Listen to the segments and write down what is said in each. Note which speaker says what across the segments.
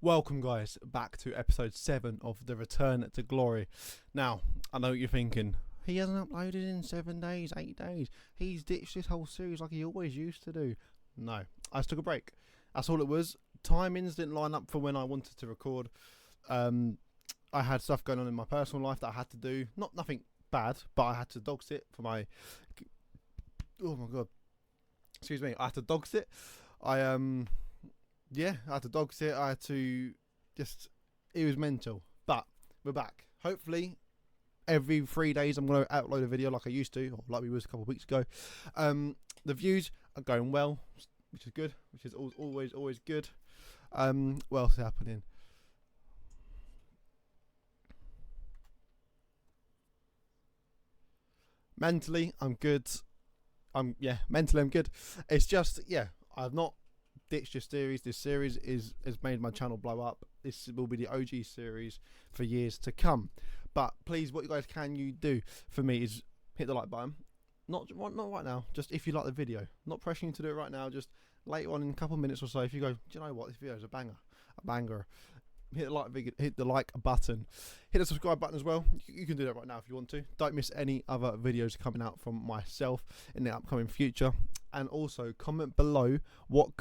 Speaker 1: Welcome guys back to episode 7 of the Return to Glory. Now, I know what you're thinking. He hasn't uploaded in 7 days, 8 days. He's ditched this whole series like he always used to do. No, I just took a break. That's all it was. Timings didn't line up for when I wanted to record. I had stuff going on in my personal life that I had to do. Nothing bad, but I had to dog sit for my... Oh my god. Excuse me. I had to dog sit. I had to dog sit. I had to it was mental. But we're back. Hopefully, every 3 days I'm going to upload a video like I used to, or like we was a couple of weeks ago. The views are going well, which is good, which is always good. What else is happening? Mentally, I'm good. Mentally I'm good. It's just, I've not ditched this series. This series has made my channel blow up. This will be the OG series for years to come. But please, what you guys can do for me is hit the like button. Not right now, just if you like the video. Not pressuring you to do it right now, just later on in a couple of minutes or so. If you go, do you know what, this video is a banger. Hit the like button. Hit the subscribe button as well. You can do that right now if you want to. Don't miss any other videos coming out from myself in the upcoming future. And also comment below what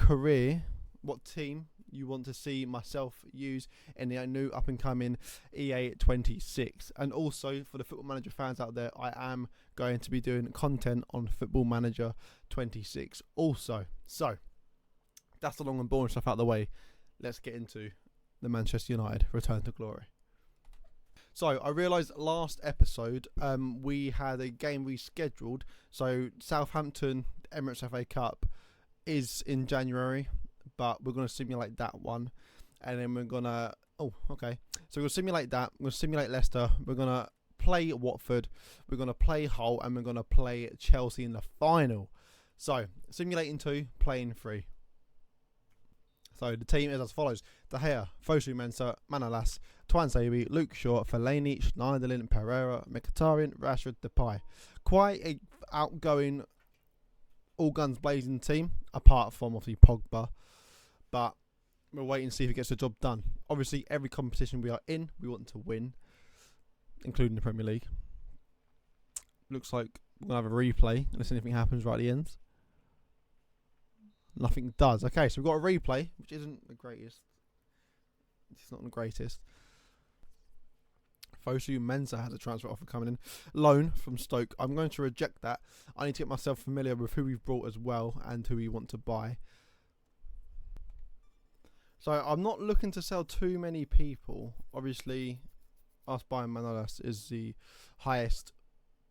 Speaker 1: team you want to see myself use in the new up and coming EA 26. And also for the Football Manager fans out there, I am going to be doing content on Football Manager 26 also. So that's the long and boring stuff out of the way. Let's get into the Manchester United Return to Glory. So I realised last episode we had a game rescheduled. So Southampton Emirates FA Cup is in January, but we're going to simulate that one, and then we're going to so we're going to simulate that. We're going to simulate Leicester. We're going to play Watford. We're going to play Hull, and we're going to play Chelsea in the final. So simulating 2, playing 3. So the team is as follows: De Gea, Fosu Mensah, Manolas, Twanzebe, Luke Shaw, Fellaini, Schneiderlin, Pereira, Mkhitaryan, Rashford, Depay. Quite a outgoing, all guns blazing team, apart from obviously Pogba. But we'll wait and see if he gets the job done. Obviously, every competition we are in, we want to win, including the Premier League. Looks like we're going to have a replay unless anything happens right at the end. Nothing does. Okay, so we've got a replay, which isn't the greatest. It's not the greatest. Fosu Mensah has a transfer offer coming in. Loan from Stoke. I'm going to reject that. I need to get myself familiar with who we've brought as well and who we want to buy. So I'm not looking to sell too many people. Obviously, us buying Manolas is the highest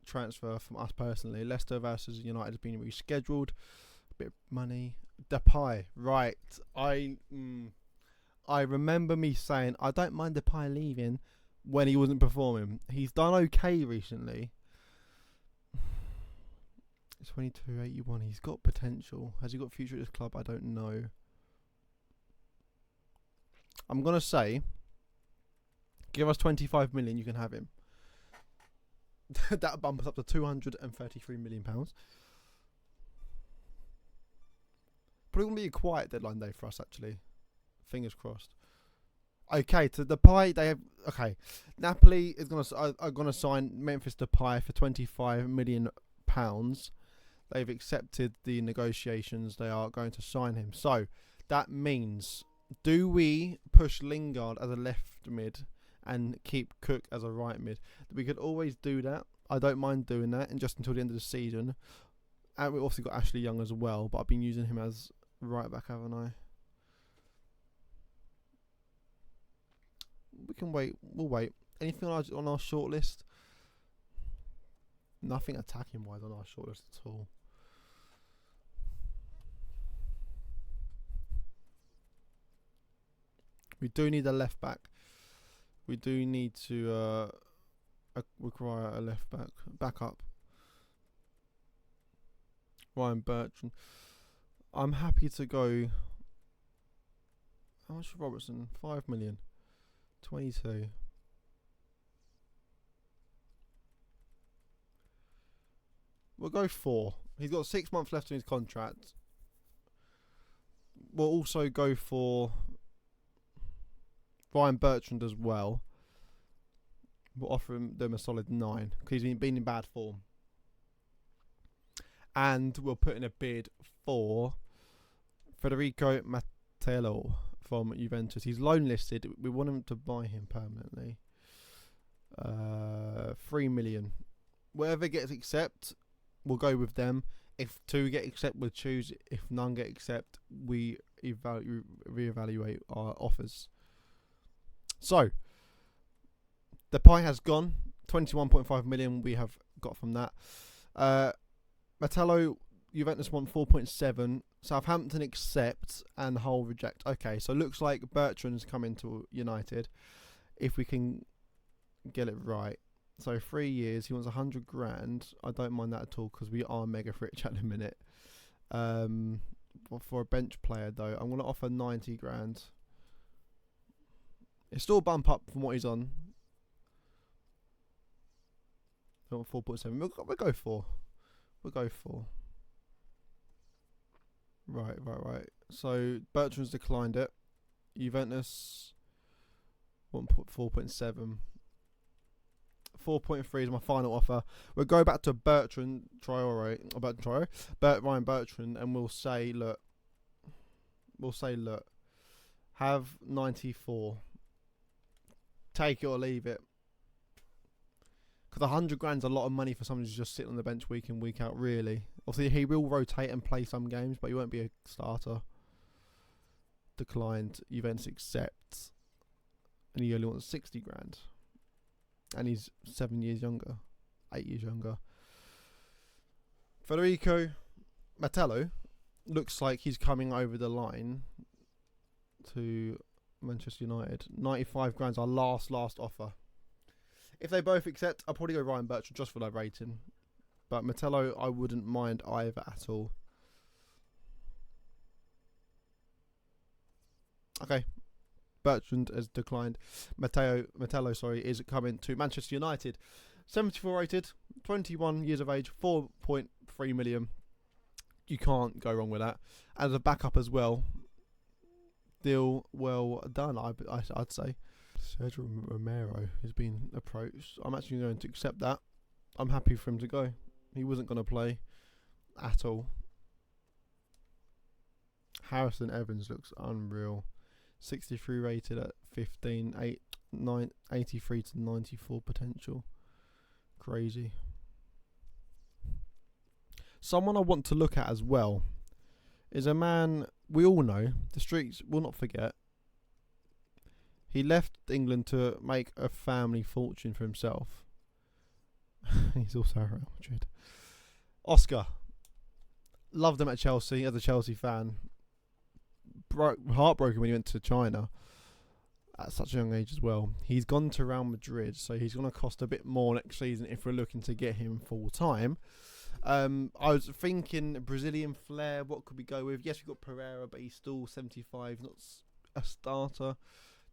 Speaker 1: transfer from us personally. Leicester versus United has been rescheduled. A bit of money. Depay, right. I remember me saying I don't mind Depay leaving when he wasn't performing. He's done okay recently. It's 22.81. He's got potential. Has he got future at this club? I don't know. I'm gonna say, give us 25 million, you can have him. That bump us up to 233 million pounds. Probably going to be a quiet deadline day for us, actually. Fingers crossed. Okay, to Depay, they have... Okay, Napoli is are going to sign Memphis Depay for 25 million pounds. They've accepted the negotiations. They are going to sign him. So, that means, do we push Lingard as a left mid and keep Cook as a right mid? We could always do that. I don't mind doing that, and just until the end of the season. And we've also got Ashley Young as well, but I've been using him as right back, haven't I? We can wait. We'll wait. Anything on our shortlist? Nothing attacking wise on our shortlist at all. We do need a left back. We do need to require a left back. Backup. Ryan Bertrand. I'm happy to go. How much for Robertson? 5 million. 22. We'll go 4. He's got 6 months left in his contract. We'll also go for Ryan Bertrand as well. We'll offer them a solid 9 because he's been in bad form. And we'll put in a bid for Federico Mattello from Juventus. He's loan listed. We want him to buy him permanently. 3 million. Whatever gets accept, we'll go with them. If 2 get accept, we'll choose. If none get accept, we reevaluate our offers. So the pie has gone. 21.5 million we have got from that. Mattello, Juventus want 4.7. Southampton accept and Hull reject. Okay, so it looks like Bertrand's coming to United. If we can get it right. So 3 years, he wants 100 grand. I don't mind that at all because we are mega rich at the minute. For a bench player though, I'm going to offer 90 grand. It's still a bump up from what he's on. 4.7. We'll go for. We'll go for. Right. So Bertrand's declined it. Juventus 4.7. 4.3 is my final offer. We'll go back to Ryan Bertrand, and we'll say, look, have 94. Take it or leave it. Because 100 grand's a lot of money for someone who's just sitting on the bench week in, week out, really. Obviously, he will rotate and play some games, but he won't be a starter. Declined. Juventus accepts. And he only wants 60 grand. And he's 7 years younger. 8 years younger. Federico Mattello looks like he's coming over the line to Manchester United. 95 grand's our last offer. If they both accept, I'll probably go Ryan Bertrand just for that rating. But Mattello, I wouldn't mind either at all. Okay. Bertrand has declined. Mattello, is coming to Manchester United. 74 rated, 21 years of age, 4.3 million. You can't go wrong with that. As a backup as well. Deal well done, I'd say. Sergio Romero has been approached. I'm actually going to accept that. I'm happy for him to go. He wasn't going to play at all. Harrison Evans looks unreal. 63 rated at 15, 83 to 94 potential. Crazy. Someone I want to look at as well is a man we all know, the streets will not forget. He left England to make a family fortune for himself. He's also a Real Madrid. Oscar. Loved him at Chelsea as a Chelsea fan. Heartbroken when he went to China at such a young age as well. He's gone to Real Madrid, so he's going to cost a bit more next season if we're looking to get him full time. I was thinking Brazilian flair, what could we go with? Yes, we've got Pereira, but he's still 75, not a starter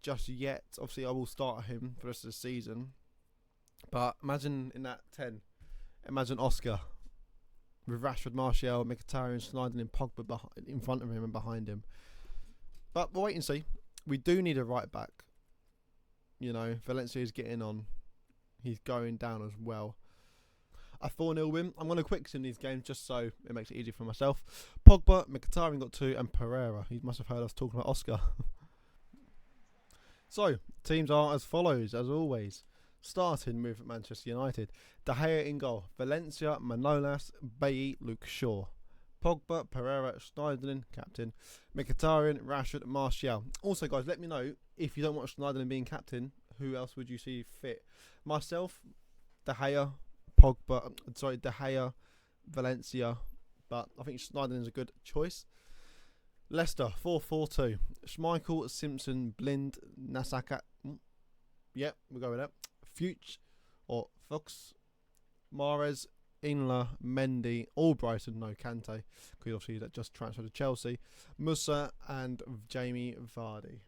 Speaker 1: just yet. Obviously, I will start him for the rest of the season. But imagine in that 10, imagine Oscar with Rashford, Martial, Mkhitaryan, Sneijder and Pogba in front of him and behind him. But we'll wait and see. We do need a right back. You know, Valencia is getting on. He's going down as well. A 4-0 win. I'm going to quick sim these games just so it makes it easier for myself. Pogba, Mkhitaryan got 2 and Pereira. He must have heard us talking about Oscar. So, teams are as follows, as always. Starting with Manchester United. De Gea in goal. Valencia, Manolas, Bailly, Luke Shaw. Pogba, Pereira, Sneijder, captain. Mkhitaryan, Rashford, Martial. Also, guys, let me know if you don't want Sneijder being captain, who else would you see fit? Myself, De Gea, De Gea, Valencia, but I think Sneijder is a good choice. Leicester 4-4-2. Schmeichel, Simpson, Blind, Nasaka. Yep, we'll go with that. Fuchs or Fox, Mahrez, Inler, Mendy, Albrighton, no Kante, because obviously that just transferred to Chelsea. Musa and Jamie Vardy.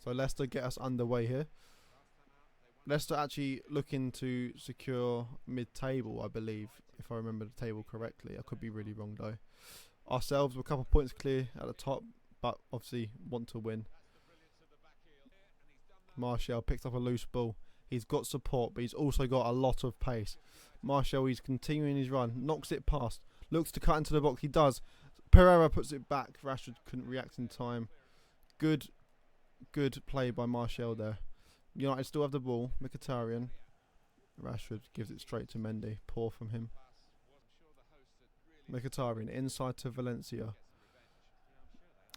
Speaker 1: So Leicester get us underway here. Leicester actually looking to secure mid-table, I believe, if I remember the table correctly. I could be really wrong though. Ourselves, we're a couple of points clear at the top, but obviously want to win. Martial picks up a loose ball. He's got support, but he's also got a lot of pace. Martial, he's continuing his run, knocks it past, looks to cut into the box. He does. Pereira puts it back. Rashford couldn't react in time. Good play by Martial there. United still have the ball. Mkhitaryan. Rashford gives it straight to Mendy. Poor from him. Mkhitaryan inside to Valencia.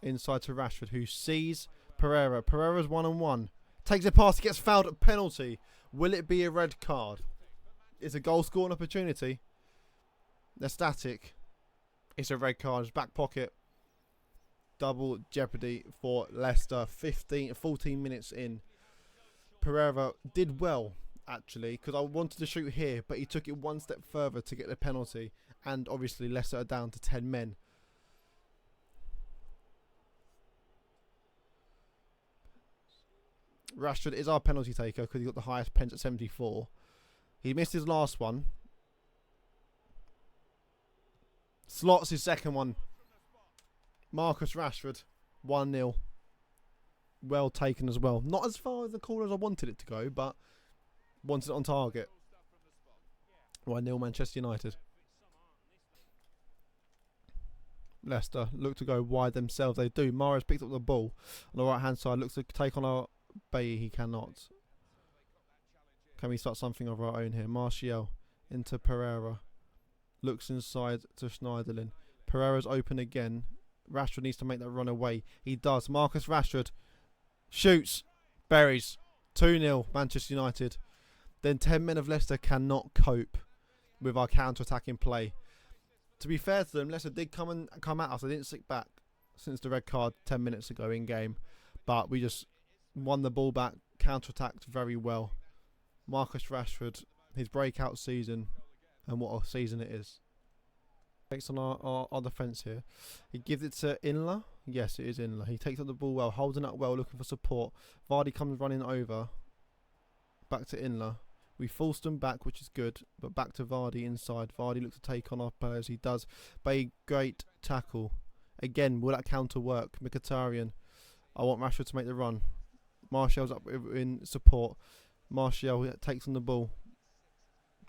Speaker 1: Inside to Rashford, who sees Pereira. Pereira's 1-on-1. Takes it past, gets fouled at penalty. Will it be a red card? It's a goal scoring opportunity. They're static. It's a red card. It's back pocket. Double jeopardy for Leicester. 14 minutes in. Pereira did well, actually, because I wanted to shoot here, but he took it one step further to get the penalty. And obviously Leicester are down to 10 men. Rashford is our penalty taker because he got the highest pens at 74. He missed his last one. Slots his second one. Marcus Rashford, 1-0. Well taken as well. Not as far as the corner as I wanted it to go, but wanted it on target. 1-0 Manchester United. Leicester look to go wide themselves. They do. Mahrez picked up the ball on the right hand side. Looks to take on our Bay. He cannot. Can we start something of our own here? Martial into Pereira. Looks inside to Schneiderlin. Pereira's open again. Rashford needs to make that run away. He does. Marcus Rashford shoots. Buries. 2-0 Manchester United. Then 10 men of Leicester cannot cope with our counter-attacking play. To be fair to them, Leicester did come at us. They didn't stick back since the red card 10 minutes ago in game. But we just won the ball back, counter-attacked very well. Marcus Rashford, his breakout season, and what a season it is. Takes on our defence here. He gives it to Inler. Yes, it is Inler. He takes up the ball well, holding up well, looking for support. Vardy comes running over. Back to Inler. We forced them back, which is good, but back to Vardy inside. Vardy looks to take on our players. He does. Bay, great tackle. Again, will that counter work? Mkhitaryan. I want Rashford to make the run. Martial's up in support. Martial takes on the ball.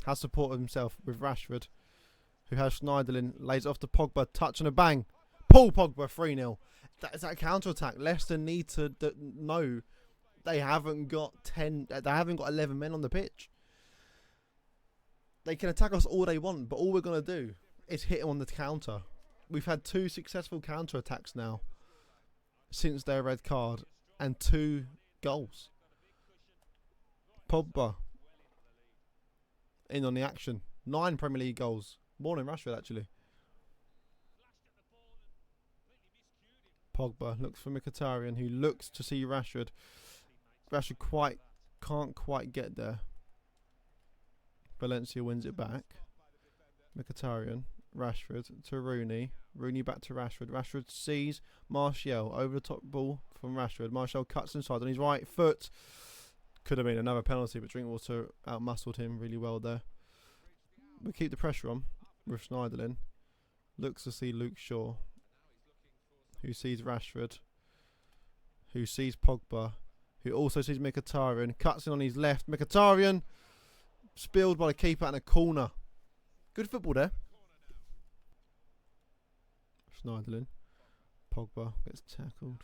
Speaker 1: Has support of himself with Rashford, who has Schneiderlin. Lays off to Pogba. Touch and a bang. Paul Pogba, 3-0. That's that counter-attack. Leicester need to know they haven't got 10. They haven't got 11 men on the pitch. They can attack us all they want, but all we're going to do is hit them on the counter. We've had 2 successful counter-attacks now since their red card and 2 goals. Pogba in on the action. 9 Premier League goals. More than Rashford, actually. Pogba looks for Mkhitaryan, who looks to see Rashford. Rashford can't quite get there. Valencia wins it back. Mkhitaryan, Rashford to Rooney. Rooney back to Rashford. Rashford sees Martial over the top ball from Rashford. Martial cuts inside on his right foot. Could have been another penalty, but Drinkwater outmuscled him really well there. We keep the pressure on with Schneiderlin. Looks to see Luke Shaw, who sees Rashford, who sees Pogba, who also sees Mkhitaryan. Cuts in on his left. Mkhitaryan spilled by the keeper and a corner. Good football there. Schneiderlin. Pogba gets tackled.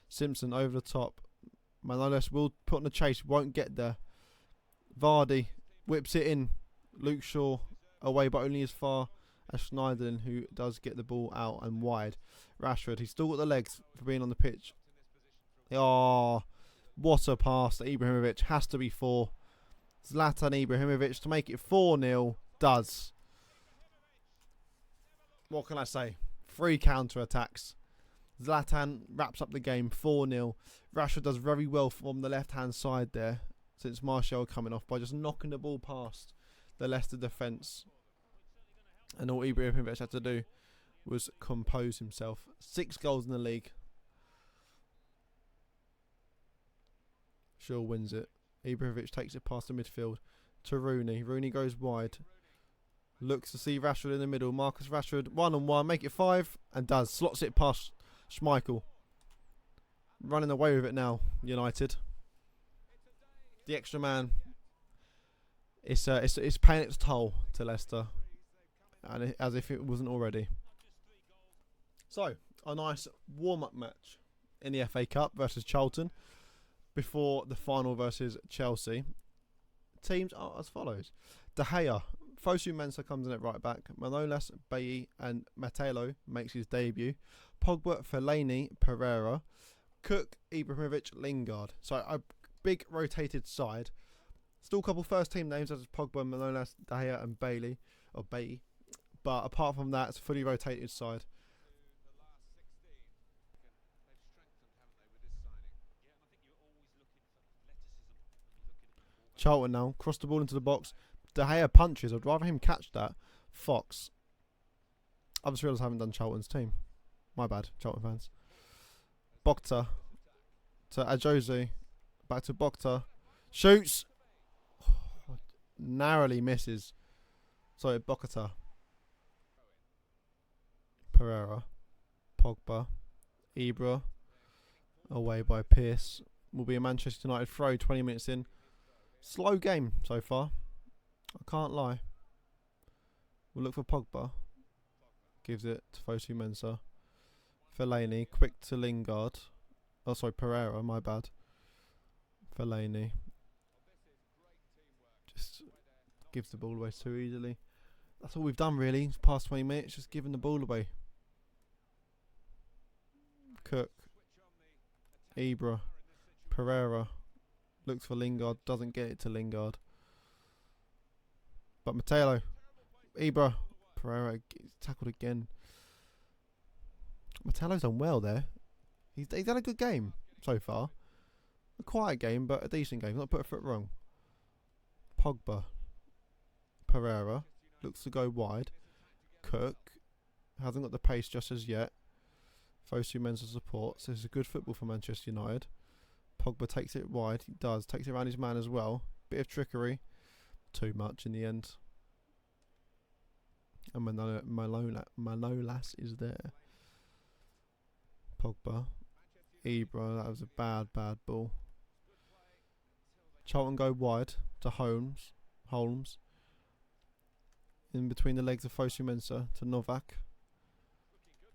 Speaker 1: Simpson over the top. Manolas will put on the chase. Won't get there. Vardy whips it in. Luke Shaw away, but only as far as Schneiderlin, who does get the ball out and wide. Rashford, he's still got the legs for being on the pitch. Oh, what a pass to Ibrahimovic. Has to be 4. Zlatan Ibrahimovic to make it 4-0. Does. What can I say? 3 counter-attacks. Zlatan wraps up the game 4-0. Rashford does very well from the left-hand side there, since Martial coming off, by just knocking the ball past the Leicester defence. And all Ibrahimovic had to do was compose himself. 6 goals in the league. Shaw wins it. Ibrahimovic takes it past the midfield to Rooney. Rooney goes wide. Looks to see Rashford in the middle. Marcus Rashford, 1-on-1, make it 5, and does. Slots it past Schmeichel. Running away with it now, United. The extra man. It's paying its toll to Leicester, and as if it wasn't already. So a nice warm-up match in the FA Cup versus Charlton before the final versus Chelsea. Teams are as follows: De Gea, Fosu Mensah comes in at right back. Manolas, Bailly, and Matelo makes his debut. Pogba, Fellaini, Pereira, Cook, Ibrahimovic, Lingard. So a big rotated side. Still a couple first team names such as Pogba, Manolas, De Gea, and Bailly. But apart from that, it's a fully rotated side. Charlton now, cross the ball into the box. De Gea punches. I'd rather him catch that. Fox. I just realised I haven't done Charlton's team. My bad, Charlton fans. Bokta to Adjose. Back to Bokta. Shoots. Narrowly misses. Sorry, Bokta. Pereira. Pogba. Ibra. Away by Pearce. Will be a Manchester United throw 20 minutes in. Slow game so far. I can't lie. We'll look for Pogba. Gives it to Fosu Mensah. Fellaini. Quick to Lingard. Oh, sorry, Pereira. My bad. Fellaini. Just gives the ball away too easily. That's all we've done really. Past 20 minutes, just giving the ball away. Cook. Ibra. Pereira. Looks for Lingard. Doesn't get it to Lingard. But Mateo. Ibra. Pereira gets tackled again. Matelo's done well there. He's had a good game so far. A quiet game, but a decent game. Not put a foot wrong. Pogba. Pereira. Looks to go wide. Cook. Hasn't got the pace just as yet. Fosu Mensah support. So this is good football for Manchester United. Pogba takes it wide. He does. Takes it around his man as well. Bit of trickery. Too much in the end. And Manolas is there. Pogba. Ibra. That was a bad ball. Charlton go wide to Holmes. In between the legs of Fosu Mensah to Novak.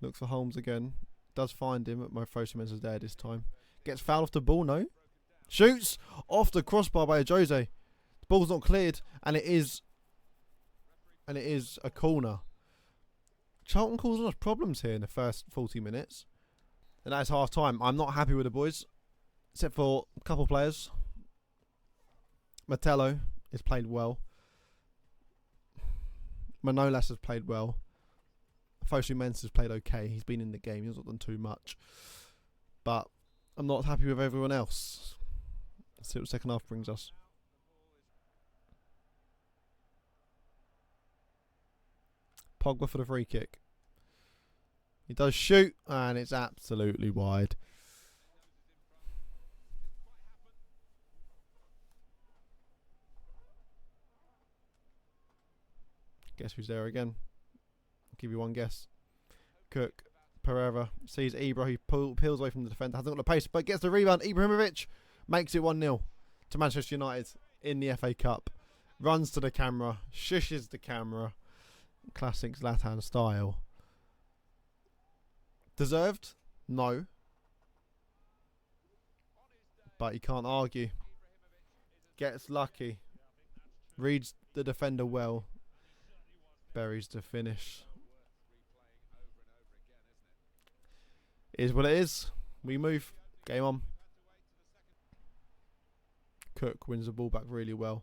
Speaker 1: Looks for Holmes again. Does find him, but Fosu Mensah's there this time. Gets fouled off the ball, no? Shoots off the crossbar by Jose. The ball's not cleared, and it is a corner. Charlton causing us problems here in the first 40 minutes. And that is half time. I'm not happy with the boys, except for a couple players. Matelo has played well. Manolas has played well. Fosu Mensah has played okay. He's been in the game. He's not done too much. But I'm not happy with everyone else. Let's see what the second half brings us. Pogba for the free kick. He does shoot, and it's absolutely wide. Guess who's there again? I'll give you one guess. Cook. Pereira sees Ibra. He peels away from the defender. Hasn't got the pace, but gets the rebound. Ibrahimovic makes it 1-0 to Manchester United in the FA Cup. Runs to the camera. Shushes the camera. Classic Zlatan style. Deserved? No. But he can't argue. Gets lucky. Reads the defender well. Buries the finish. Is what it is. We move. Game on. Cook wins the ball back really well.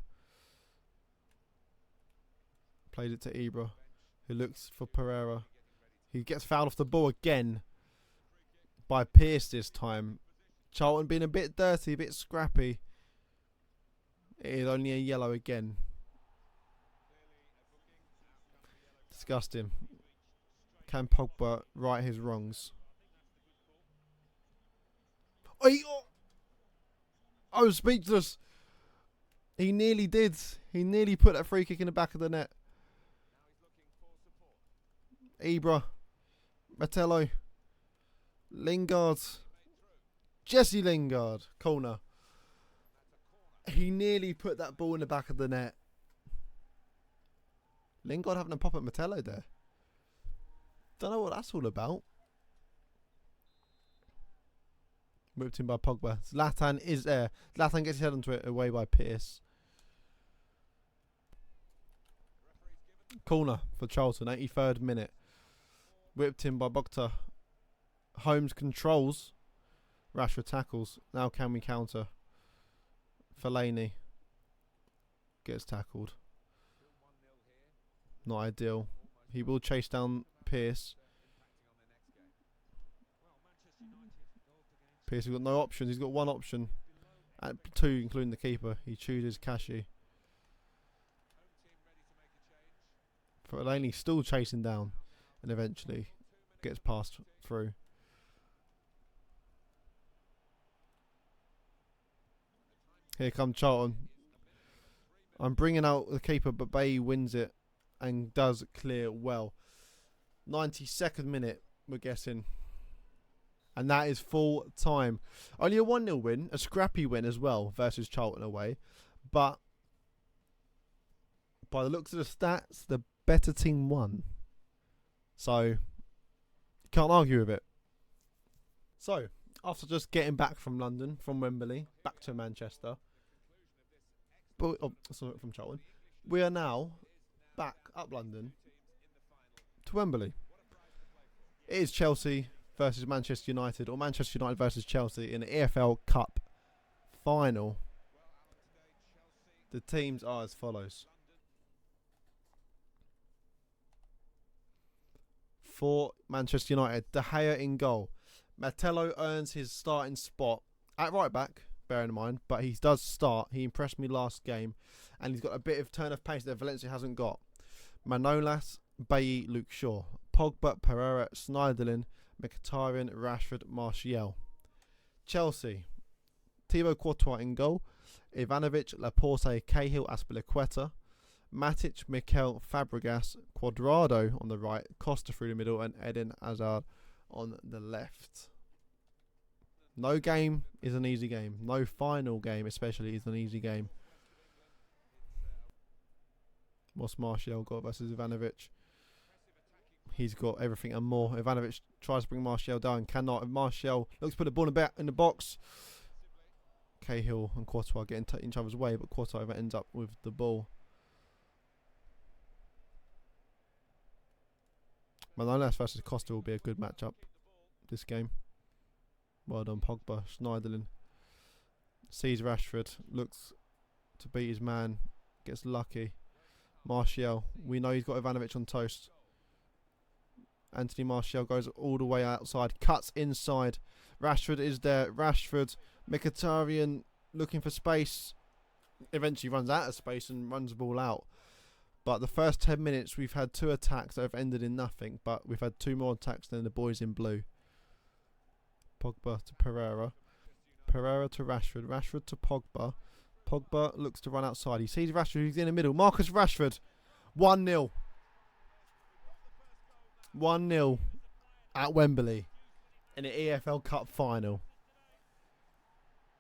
Speaker 1: Played it to Ibra, who looks for Pereira. He gets fouled off the ball again by Pearce this time. Charlton being a bit dirty, a bit scrappy. It is only a yellow again. Disgusting. Can Pogba right his wrongs? I was speechless. He nearly did. He nearly put that free kick in the back of the net. Ibra. Matelo. Lingard. Jesse Lingard. Corner. He nearly put that ball in the back of the net. Lingard having a pop at Metello there. Don't know what that's all about. Whipped in by Pogba. Zlatan is there. Zlatan gets his head onto it, away by Pierce. Corner for Charlton, 83rd minute. Whipped in by Bogta. Holmes controls. Rashford tackles. Now can we counter? Fellaini gets tackled. Not ideal. He will chase down Pierce. Pierce has got no options. He's got one option. At 2, including the keeper. He chooses Kashi. Fellaini still chasing down. And eventually gets passed through. Here comes Charlton. I'm bringing out the keeper, but Bay wins it and does clear well. 92nd minute, we're guessing. And that is full time. Only a 1-0 win, a scrappy win as well versus Charlton away. But by the looks of the stats, the better team won. So, can't argue with it. So, after just getting back from London, from Wembley, back to Manchester, but sorry, from Charlton, we are now back up London to Wembley. It is Chelsea versus Manchester United, or Manchester United versus Chelsea in the EFL Cup final. The teams are as follows. For Manchester United, De Gea in goal. Metello earns his starting spot at right back, bearing in mind, but he does start. He impressed me last game, and he's got a bit of turn of pace that Valencia hasn't got. Manolas, Bailly, Luke Shaw, Pogba, Pereira, Schneiderlin, Mkhitaryan, Rashford, Martial. Chelsea, Thibaut Courtois in goal, Ivanovic, Laporte, Cahill, Azpilicueta, Matic, Mikel, Fabregas, Cuadrado on the right, Costa through the middle, and Eden Hazard on the left. No game is an easy game. No final game especially is an easy game. What's Martial got versus Ivanovic? He's got everything and more. Ivanovic tries to bring Martial down, cannot. Martial looks to put the ball in the box. Cahill and Courtois get in each other's way, but Courtois ends up with the ball. Manolas versus Costa will be a good matchup this game. Well done, Pogba. Schneiderlin sees Rashford, looks to beat his man, gets lucky. Martial, we know he's got Ivanovic on toast. Anthony Martial goes all the way outside, cuts inside. Rashford is there. Rashford, Mkhitaryan looking for space. Eventually runs out of space and runs the ball out. But the first 10 minutes we've had 2 attacks that have ended in nothing. But we've had 2 more attacks than the boys in blue. Pogba to Pereira. Pereira to Rashford. Rashford to Pogba. Pogba looks to run outside. He sees Rashford. He's in the middle. Marcus Rashford. 1-0. 1-0 at Wembley in the EFL Cup final.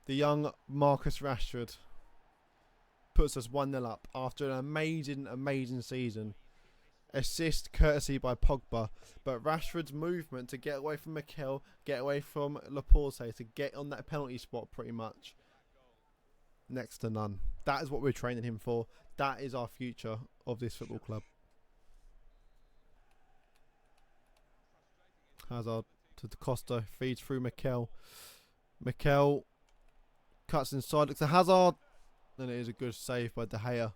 Speaker 1: The young Marcus Rashford puts us 1-0 up after an amazing season. Assist courtesy by Pogba, but Rashford's movement to get away from Mikel, get away from Laporte, to get on that penalty spot pretty much next to none. That is what we're training him for. That is our future of this football club. Hazard to Costa, feeds through Mikel. Mikel cuts inside, looks at Hazard, and it is a good save by De Gea.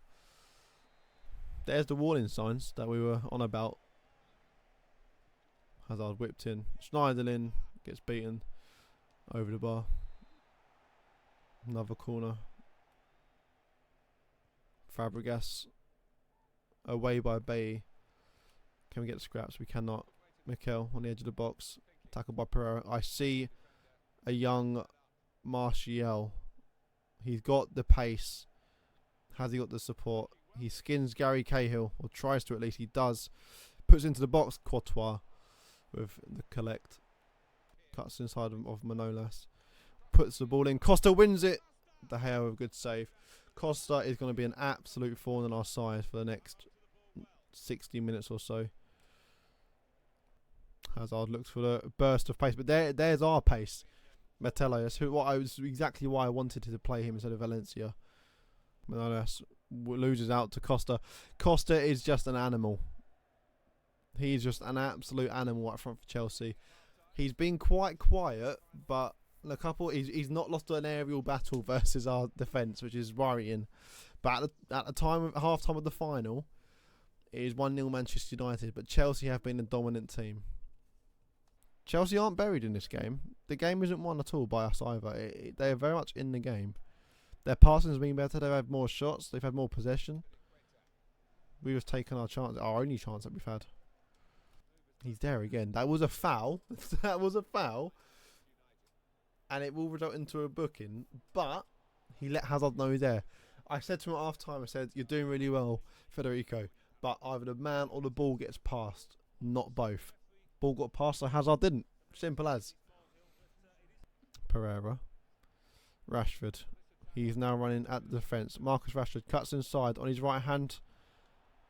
Speaker 1: There's the warning signs that we were on about. Hazard whipped in. Schneiderlin gets beaten over the bar. Another corner. Fabregas away by Bailly. Can we get the scraps? We cannot. Mikel on the edge of the box. Tackled by Pereira. I see a young Martial. He's got the pace. Has he got the support? He skins Gary Cahill, or tries to at least. He does. Puts into the box Courtois with the collect. Cuts inside of Manolas. Puts the ball in. Costa wins it. De Gea with a good save. Costa is going to be an absolute thorn in our side for the next 60 minutes or so. Hazard looks for the burst of pace, but there's our pace. Metello, that's exactly why I wanted to play him instead of Valencia. Manolas loses out to Costa. Costa is just an animal. He's just an absolute animal up front for Chelsea. He's been quite quiet, but he's not lost an aerial battle versus our defence, which is worrying. But at the time, half time of the final, it is 1-0 Manchester United. But Chelsea have been the dominant team. Chelsea aren't buried in this game. The game isn't won at all by us either. They are very much in the game. Their passing has been better. They've had more shots. They've had more possession. We've just taken our chance, our only chance that we've had. He's there again. That was a foul. That was a foul. And it will result into a booking. But he let Hazard know he's there. I said to him at half time, I said, you're doing really well, Federico. But either the man or the ball gets passed. Not both. Ball got passed, so Hazard didn't. Simple as. Pereira. Rashford. He's now running at the defence. Marcus Rashford cuts inside on his right hand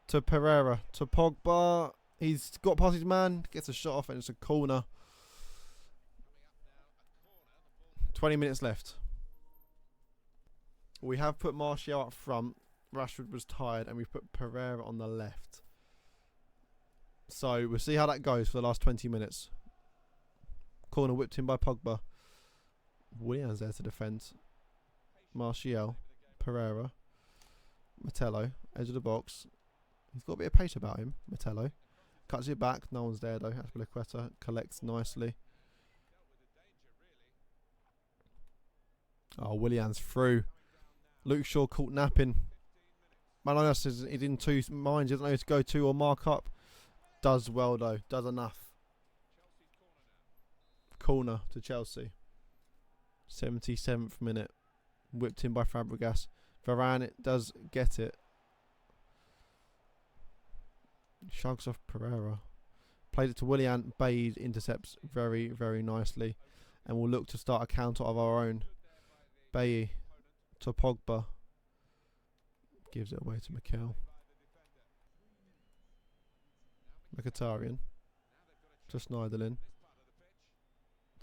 Speaker 1: to Pereira. To Pogba. He's got past his man. Gets a shot off and it's a corner. 20 minutes left. We have put Martial up front. Rashford was tired and we've put Pereira on the left. So we'll see how that goes for the last 20 minutes. Corner whipped in by Pogba. Willian's there to defend. Martial. Pereira. Metello. Edge of the box. He's got a bit of pace about him. Metello. Cuts it back. No one's there though. Aspilicueta collects nicely. Oh, Willian's through. Luke Shaw caught napping. Manolas is in two minds. He doesn't know who to go to or mark up. Does well though. Does enough. Corner to Chelsea. 77th minute. Whipped in by Fabregas. Varane it does get it. Shrugs off Pereira. Played it to Willian. Bailly intercepts very, very nicely. And we'll look to start a counter of our own. Bailly to Pogba. Gives it away to Mikel. Mkhitaryan. To Schneiderlin.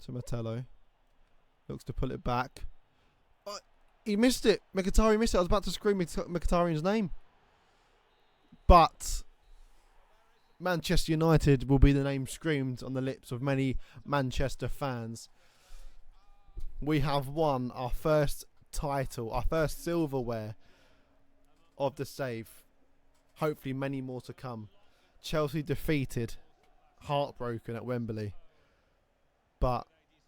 Speaker 1: To Metello. Looks to pull it back. He missed it. Mkhitaryan missed it. I was about to scream Mkhitaryan's name. But Manchester United will be the name screamed on the lips of many Manchester fans. We have won our first title, our first silverware of the save. Hopefully many more to come. Chelsea defeated, heartbroken at Wembley. But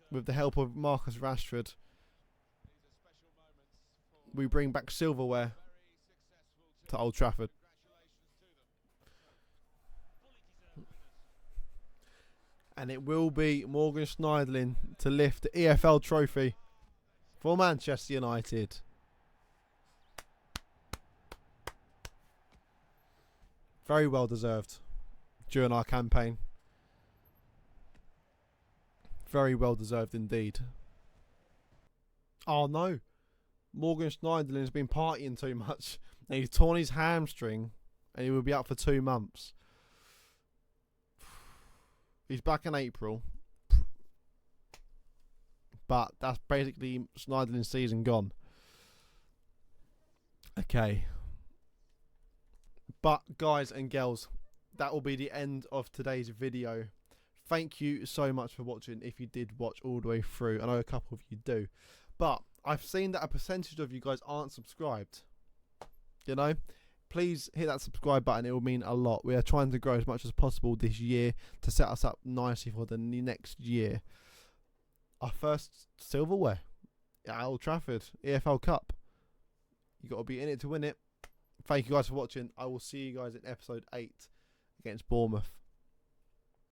Speaker 1: with the help of Marcus Rashford, we bring back silverware to Old Trafford. And it will be Morgan Schneiderlin to lift the EFL trophy for Manchester United. Very well deserved during our campaign. Very well deserved indeed. Oh no. Morgan Schneiderlin has been partying too much. And he's torn his hamstring. And he will be out for 2 months. He's back in April. But that's basically Schneiderlin's season gone. Okay. But guys and girls, that will be the end of today's video. Thank you so much for watching if you did watch all the way through. I know a couple of you do. But I've seen that a percentage of you guys aren't subscribed. You know? Please hit that subscribe button. It will mean a lot. We are trying to grow as much as possible this year to set us up nicely for the next year. Our first silverware at Old Trafford, EFL Cup. You got to be in it to win it. Thank you guys for watching. I will see you guys in episode 8 against Bournemouth.